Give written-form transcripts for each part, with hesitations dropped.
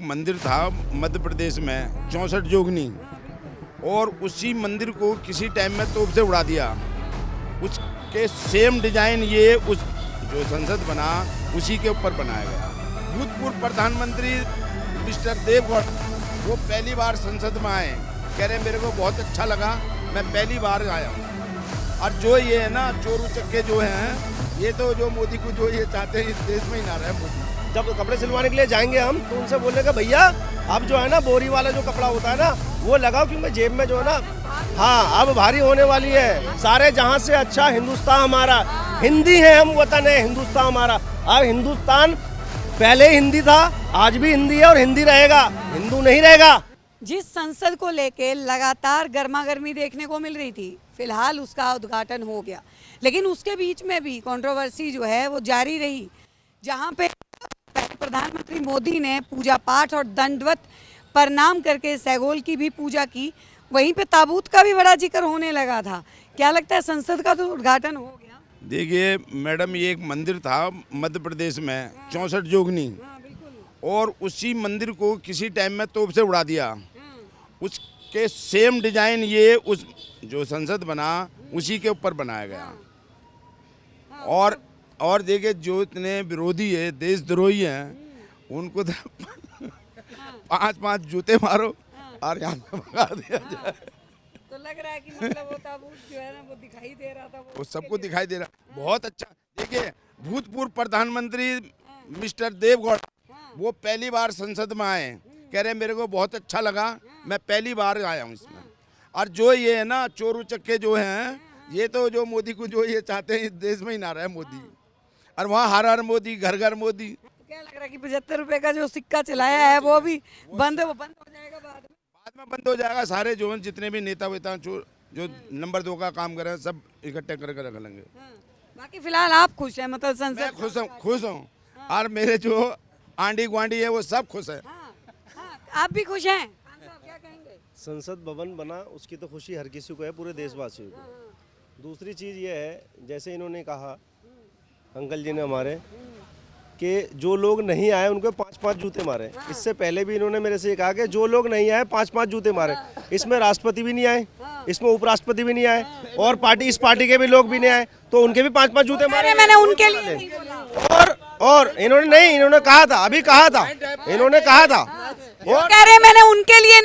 मंदिर था मध्य प्रदेश में 64 जोगनी, और उसी मंदिर को किसी टाइम में तोप से उड़ा दिया। उसके सेम डिजाइन ये उस जो संसद बना उसी के ऊपर बनाया गया। भूतपूर्व प्रधानमंत्री मिस्टर देवगौड़ा वो पहली बार संसद में आए, कह रहे मेरे को बहुत अच्छा लगा, मैं पहली बार आया हूँ। और जो ये है ना चोरू चक्के जो हैं, ये तो जो मोदी को जो ये चाहते हैं इस देश में ही ना रहे मोदी। जब कपड़े सिलवाने के लिए जाएंगे हम तो उनसे बोलने का भैया अब जो है ना बोरी वाला जो कपड़ा होता है ना वो लगाओ, क्योंकि जेब में जो है ना हाँ अब भारी होने वाली है। सारे जहां से अच्छा हिंदुस्तान हमारा, हिंदी है हम वतन है हिंदुस्तान हमारा। अब हिंदुस्तान पहले हिंदी था, आज भी हिंदी है और हिंदी रहेगा, हिंदू नहीं रहेगा। जिस संसद को लेके लगातार गर्मागर्मी देखने को मिल रही थी, फिलहाल उसका उद्घाटन हो गया, लेकिन उसके बीच में भी कंट्रोवर्सी जो है वो जारी रही। जहां पे प्रधानमंत्री मोदी ने पूजा पाठ और दंडवत प्रणाम करके सैगोल की भी पूजा की, वहीं पे ताबूत का भी बड़ा जिक्र होने लगा था। क्या लगता है संसद का तो उद्घाटन हो गया? देखिए मैडम, ये एक मंदिर था मध्य प्रदेश में 64 जोगनी, और उसी मंदिर को किसी टाइम में तोप से उड़ा दिया। उसके सेम डिजाइन ये उस जो संसद बना उसी के ऊपर बनाया गया। और देखिए जो इतने विरोधी है, देशद्रोही हैं, उनको तो 5-5 जूते मारो और यहाँ से भगा दिया जाए। तो लग रहा है कि मतलब वो ताबूत जो है ना वो दिखाई दे रहा था, वो सबको दिखाई दे रहा। बहुत अच्छा। देखिए भूतपूर्व प्रधानमंत्री मिस्टर देवगौड़ा वो पहली बार संसद में आए, कह रहे मेरे को बहुत अच्छा लगा, मैं पहली बार आया हूँ इसमें। और जो ये है ना चोरू चक्के जो हैं, ये तो जो मोदी को जो ये चाहते हैं इस देश में ही ना रहे मोदी। और वहाँ हर हर मोदी, घर घर मोदी। तो क्या लग रहा है कि 75 रुपए का जो सिक्का चलाया है वो भी बंद हो जाएगा बाद में बंद हो जाएगा। सारे जो जितने भी नेता वेता जो नंबर 2 का काम कर रहे हैं सब इकट्ठे करके रख लेंगे। बाकी फिलहाल आप खुश हैं, मतलब संसद? मैं खुश हूँ। और मेरे जो आंडी गुआंडी है वो सब खुश है। आप भी खुश हैं? क्या कहेंगे? संसद भवन बना उसकी तो खुशी हर किसी को है, पूरे देशवासियों को। दूसरी चीज़ ये है, जैसे इन्होंने कहा अंकल जी ने हमारे कि जो लोग नहीं आए उनको 5-5 जूते मारे। इससे पहले भी इन्होंने मेरे से ये कहा कि जो लोग नहीं आए 5-5 जूते मारे। इसमें राष्ट्रपति भी नहीं आए, इसमें उपराष्ट्रपति भी नहीं आए, और इस पार्टी के भी लोग भी नहीं आए, तो उनके भी 5-5 जूते मारे। मैंने उनके लिए नहीं बोला। और इन्होंने कहा था, अभी कहा था, इन्होंने कह रहे मैंने उनके लिए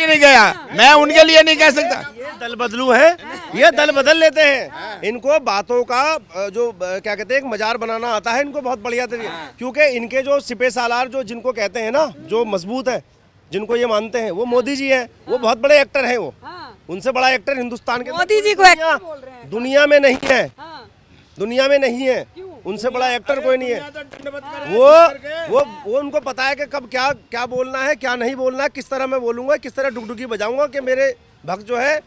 नहीं गया, मैं उनके लिए नहीं कह सकता। ये दल बदलू है, ये दल बदल लेते हैं। इनको बातों का जो क्या कहते हैं एक मजार बनाना आता है इनको बहुत बढ़िया तरीके, क्योंकि इनके जो सिपे सालार जो जिनको कहते हैं ना, जो मजबूत है, जिनको ये मानते हैं, वो मोदी जी हैं। वो बहुत बड़े एक्टर हैं। वो उनसे बड़ा एक्टर हिंदुस्तान के मोदी जी को दुनिया में नहीं है, दुनिया में नहीं है। उनसे बड़ा एक्टर कोई नहीं है। वो उनको पता है कि कब क्या बोलना है, क्या नहीं बोलना है, किस तरह मैं बोलूंगा, किस तरह डुगडुगी बजाऊंगा कि मेरे भक्त जो है,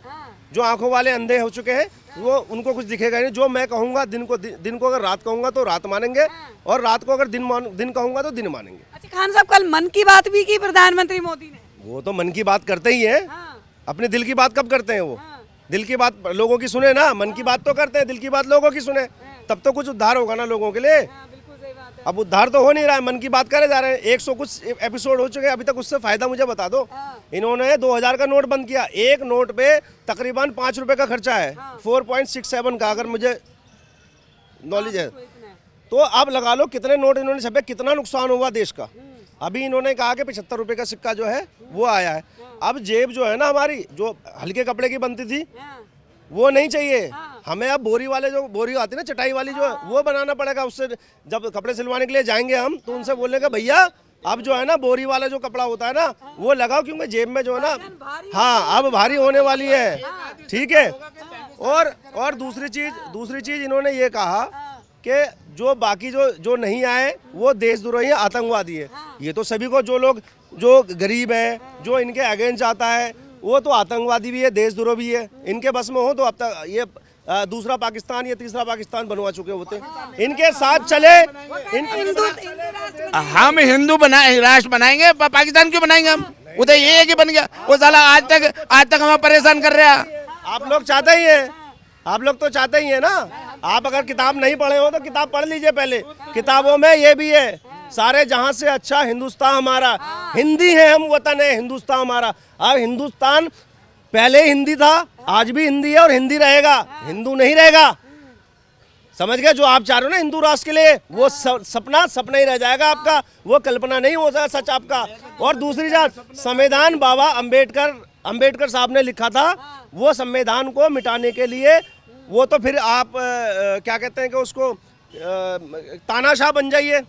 जो आंखों वाले अंधे हो चुके हैं, वो उनको कुछ दिखेगा नहीं। जो मैं कहूंगा दिन को अगर रात कहूंगा तो रात मानेंगे, और रात को अगर दिन कहूंगा तो दिन मानेंगे। अच्छा खान साहब, कल मन की बात भी की प्रधानमंत्री मोदी ने। वो तो मन की बात करते ही है, अपने दिल की बात कब करते हैं? वो दिल की बात लोगों की सुने ना, मन की बात तो करते हैं, दिल की बात लोगों की सुने, तब तो कुछ उद्धार होगा ना लोगों के लिए। अब उद्धार तो हो नहीं रहा है, मन की बात करे जा रहे हैं। 100 कुछ एपिसोड हो चुके हैं, अभी तक उससे फायदा मुझे बता दो। इन्होंने 2000 का नोट बंद किया, एक नोट पे तकरीबन 5 रुपए का खर्चा है, 4.67 का, अगर मुझे नॉलेज है तो आप लगा लो कितने नोट इन्होंने छपे, कितना नुकसान हुआ देश का। अभी इन्होंने कहा कि 75 रुपए का सिक्का जो है वो आया है। अब जेब जो है ना हमारी, जो हल्के कपड़े की बनती थी, वो नहीं चाहिए हमें। अब बोरी वाले जो बोरी आती है ना, चटाई वाली जो है, वो बनाना पड़ेगा। उससे जब कपड़े सिलवाने के लिए जाएंगे हम तो उनसे बोलने का भैया अब जो है ना बोरी वाला जो कपड़ा होता है ना वो लगाओ, क्योंकि जेब में जो है ना अब भारी होने वाली है। ठीक है। और दूसरी चीज इन्होंने ये कहा कि जो बाकी जो नहीं आए वो देशद्रोही है, आतंकवादी है। ये तो सभी को, जो लोग जो गरीब है, जो इनके अगेंस्ट आता है, वो तो आतंकवादी भी है, देशद्रोही भी है। इनके बस में हो तो अब तक ये दूसरा पाकिस्तान या तीसरा पाकिस्तान बनवा चुके होते। इनके साथ चले। हम हिंदू राष्ट्र बनाएंगे, पाकिस्तान क्यों बनाएंगे? हम उधर ये एक ही बन गया, वो साला आज तक हमें परेशान कर रहा है। आप लोग चाहते ही है, आप लोग तो चाहते ही है ना। आप अगर किताब नहीं पढ़े हो तो किताब पढ़ लीजिए पहले। किताबों में ये भी है सारे जहां से अच्छा हिंदुस्तान हमारा, हिंदी है हम वतन है हिंदुस्तान हमारा। अब हिंदुस्तान पहले हिंदी था, आज भी हिंदी है और हिंदी रहेगा, हिंदू नहीं रहेगा। समझ गए? जो आप चाह रहे हो ना हिंदू राष्ट्र के लिए, वो सपना सपना ही रह जाएगा आपका, वो कल्पना नहीं हो सकता सच आपका। और दूसरी बात, संविधान बाबा अंबेडकर साहब ने लिखा था, वो संविधान को मिटाने के लिए वो तो फिर आप क्या कहते हैं कि उसको तानाशाह बन जाइए,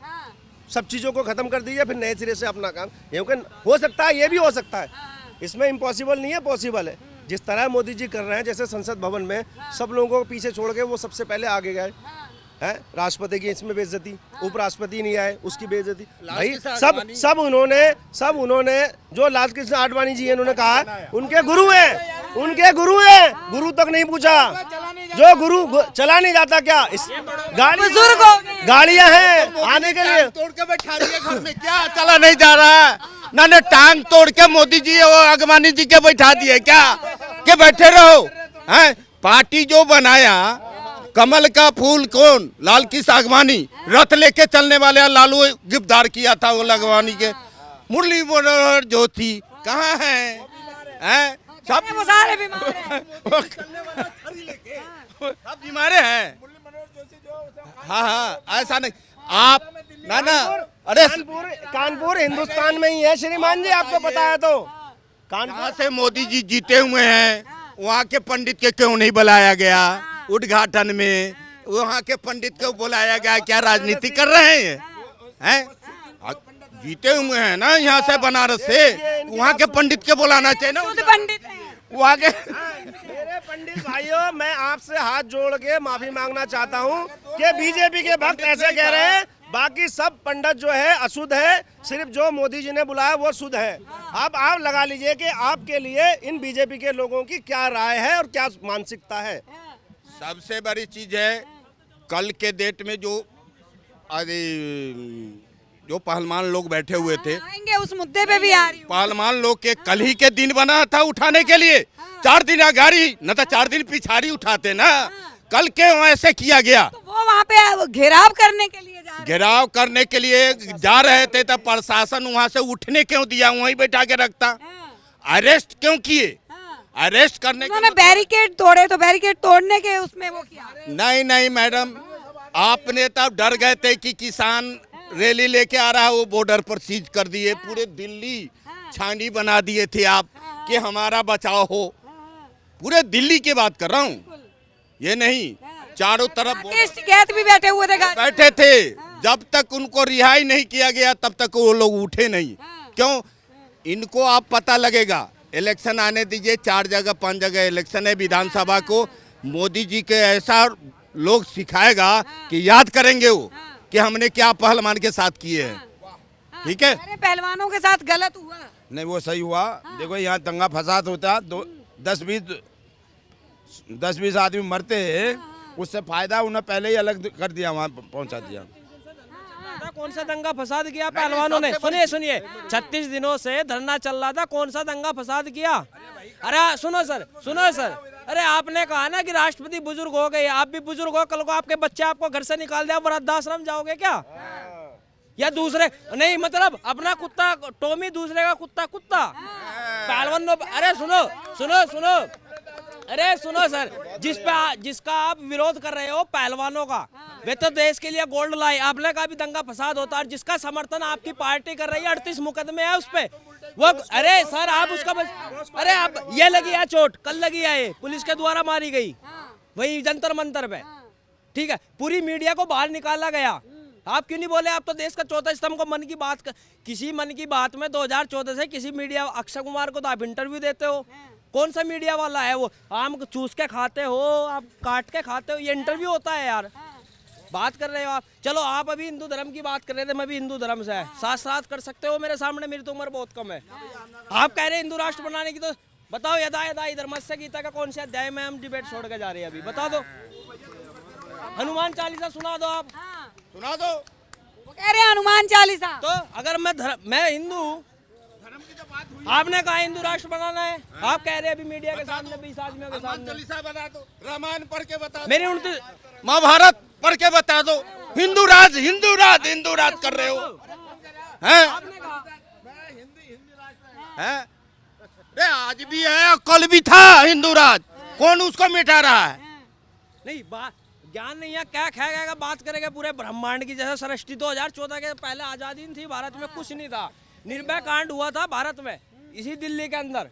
सब चीज़ों को ख़त्म कर दीजिए, फिर नए सिरे से अपना काम। क्योंकि हो सकता है, ये भी हो सकता है, इसमें इम्पॉसिबल नहीं है, पॉसिबल है। जिस तरह मोदी जी कर रहे हैं, जैसे संसद भवन में सब लोगों को पीछे छोड़ के वो सबसे पहले आगे गए हैं, राष्ट्रपति की इसमें बेइज्जती, उपराष्ट्रपति नहीं आए उसकी बेइज्जती। भाई सब उन्होंने जो लाल कृष्ण आडवाणी जी हैं उन्होंने कहा उनके गुरु हैं, गुरु तक नहीं पूछा, जो गुरु चला नहीं जाता क्या? इस गाड़ियां हैं आने के लिए, तोड़ के बैठा दिए घर में, क्या चला नहीं जा रहा है? ना टांग तोड़ के मोदी जी और आडवाणी जी के बैठा दिए क्या कि बैठे रहो हैं? पार्टी जो बनाया, कमल का फूल कौन? लाल कृष्ण आडवाणी, रथ लेके चलने वाले लालू गिरफ्तार किया था वो आडवाणी के। मुरली मनोहर जो थी कहाँ है? सब वो सारे बीमार हैं। सब बीमारे हैं। हाँ, ऐसा नहीं आप ना अरे कानपुर हिंदुस्तान में ही है श्रीमान जी, आपको पता है तो। कहाँ से मोदी जी जीते हुए हैं, वहाँ के पंडित के क्यों नहीं बुलाया गया उद्घाटन में? वहाँ के पंडित को बुलाया गया, क्या राजनीति कर रहे हैं? जीते हुए हैं ना यहाँ से बनारस से, वहाँ के पंडित के बुलाना चाहिए ना। पंडित वहाँ के मेरे पंडित भाइयों, मैं आपसे हाथ जोड़ के माफी मांगना चाहता हूँ कि बीजेपी के भक्त ऐसे कह रहे हैं, बाकी सब पंडित जो है अशुद्ध है, सिर्फ जो मोदी जी ने बुलाया वो शुद्ध है। अब आप लगा लीजिए कि आपके लिए इन बीजेपी के लोगों की क्या राय है और क्या मानसिकता है। सबसे बड़ी चीज है, कल के डेट में जो पहलवान लोग बैठे हुए थे, आएंगे उस मुद्दे पे भी आ रही हूँ। पहलवान लोग के कल ही के दिन बना था उठाने के लिए, 4 दिन आगाड़ी न तो 4 दिन पिछाड़ी उठाते ना, कल के ऐसे किया गया। तो वो वहाँ पे घेराव करने के लिए घेराव करने के लिए जा रहे थे, तब प्रशासन वहाँ से उठने क्यों दिया? वहीं बैठा के रखता। अरेस्ट क्यों किए? अरेस्ट करने के बैरिकेड तोड़े, तो बैरिकेड तोड़ने के उसमें वो किया। नहीं मैडम, आपने तब डर गए थे कि किसान रैली लेके आ रहा है, वो बॉर्डर पर सीज कर दिए, पूरे दिल्ली छानी बना दिए थे आप कि हमारा बचाव हो। पूरे दिल्ली की बात कर रहा हूँ, ये नहीं चारों तरफ शिकायत भी बैठे थे। जब तक उनको रिहाई नहीं किया गया तब तक वो लोग उठे नहीं। क्यों? इनको आप पता लगेगा, इलेक्शन आने दीजिए, 4 जगह 5 जगह इलेक्शन है विधानसभा को, मोदी जी के ऐसा लोग सिखाएगा कि याद करेंगे वो कि हमने क्या पहलवान के साथ किए हैं। ठीक है, अरे पहलवानों के साथ गलत हुआ नहीं, वो सही हुआ। देखो यहाँ दंगा फसाद होता, 10-20 आदमी मरते हैं, उससे फायदा उन्हें पहले ही अलग कर दिया, वहाँ पहुँचा दिया। कौन सा दंगा फसाद किया पहलवानों ने? सुनिए 36 दिनों से धरना चल रहा था, कौन सा दंगा फसाद किया? अरे सुनो सर, अरे आपने कहा ना कि राष्ट्रपति बुजुर्ग हो गए, आप भी बुजुर्ग हो, कल को आपके बच्चे आपको घर से निकाल दिया, वृद्धाश्रम जाओगे क्या? या दूसरे नहीं, मतलब अपना कुत्ता टॉमी, दूसरे का कुत्ता पहलवान। अरे सुनो, अरे सुनो सर, जिसका आप विरोध कर रहे हो पहलवानों का, वे तो देश के लिए गोल्ड लाए, आपने कहा भी दंगा फसाद होता है, और जिसका समर्थन आपकी पार्टी कर रही है, 38 मुकदमे है उस पे वो। अरे सर आप उसका अरे आप ये लगी है चोट, कल लगी है, पुलिस के द्वारा मारी गई वही जंतर मंतर पे। ठीक है, पूरी मीडिया को बाहर निकाला गया, आप क्यों नहीं बोले? आप तो देश का चौथा स्तंभ को किसी मन की बात में 2014 से किसी मीडिया, अक्षय कुमार को तो आप इंटरव्यू देते हो, कौन सा मीडिया वाला है वो? आम चूस के खाते हो, आप काट के खाते हो, ये इंटरव्यू होता है यार? बात कर रहे हो आप। चलो आप अभी हिंदू धर्म की बात कर रहे थे, मैं भी हिंदू धर्म से है, साथ कर सकते हो मेरे सामने, मेरी तो उम्र बहुत कम है। आप कह रहे हैं हिंदू राष्ट्र बनाने की, तो बताओ यदा धर्मस्य गीता का कौन से अध्याय में हम डिबेट छोड़ के जा रहे हैं? अभी बता दो। हनुमान चालीसा सुना दो आप। सुना दो। वो कह रहे हैं हनुमान चालीसा। तो अगर मैं हिंदू आपने कहा हिंदू राष्ट्र बनाना है, आप कह रहे हैं अभी मीडिया के सामने 20 आदमियों के सामने। चालीसा बता दो, रामायण पढ़ के बता दो, मेरी 29 महाभारत पढ़ के बता दो। हिंदू राज कर रहे हो हैं? हैं? अरे आज भी है, कल भी था हिंदू राज, कौन उसको मिटा रहा है? नहीं बात ज्ञान नहीं है, क्या खाएगा बात करेगा पूरे ब्रह्मांड की। जैसे सृष्टि 2014 के पहले आजादी नहीं थी, भारत में कुछ नहीं था, निर्भया कांड हुआ था भारत में, इसी दिल्ली के अंदर।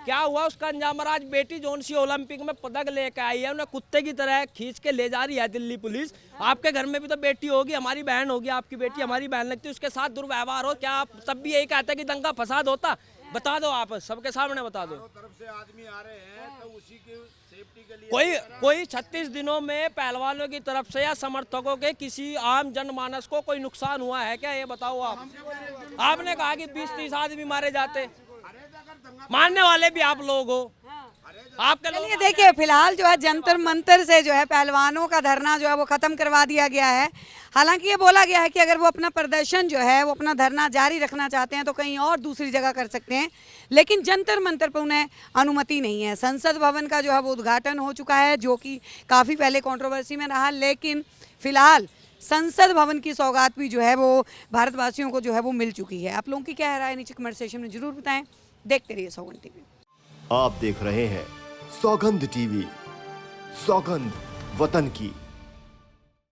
क्या हुआ उसका अंजाम? आज बेटी जोन सी ओलंपिक में पदक लेके आई है, उन्हें कुत्ते की तरह खींच के ले जा रही है दिल्ली पुलिस। आपके घर में भी तो बेटी होगी, हमारी बहन होगी, आपकी बेटी हमारी बहन लगती है, उसके साथ दुर्व्यवहार हो, क्या आप तब भी यही कहते कि दंगा फसाद होता? बता दो, आप सबके सामने बता दो। तरफ से आदमी आ रहे हैं तो उसी के सेफ्टी के लिए कोई 36 दिनों में पहलवानों की तरफ से या समर्थकों के किसी आम जनमानस को कोई नुकसान हुआ है क्या? ये बताओ आप। आपने कहा कि 20-30 आदमी मारे जाते, मारने वाले भी आप लोग हो, आपके लोग। चलिए देखिए, फिलहाल जो है जंतर मंतर से जो है पहलवानों का धरना जो है वो खत्म करवा दिया गया है। हालांकि ये बोला गया है कि अगर वो अपना प्रदर्शन जो है वो अपना धरना जारी रखना चाहते हैं तो कहीं और दूसरी जगह कर सकते हैं, लेकिन जंतर मंतर पर उन्हें अनुमति नहीं है। संसद भवन का जो है वो उद्घाटन हो चुका है, जो कि काफ़ी पहले कंट्रोवर्सी में रहा, लेकिन फिलहाल संसद भवन की सौगात भी जो है वो भारतवासियों को जो है वो मिल चुकी है। आप लोगों की क्या राय है नीचे कमेंट सेक्शन में जरूर बताएं। देखते रहिए सौगंध टीवी। आप देख रहे हैं सौगंध टीवी, सौगंध वतन की।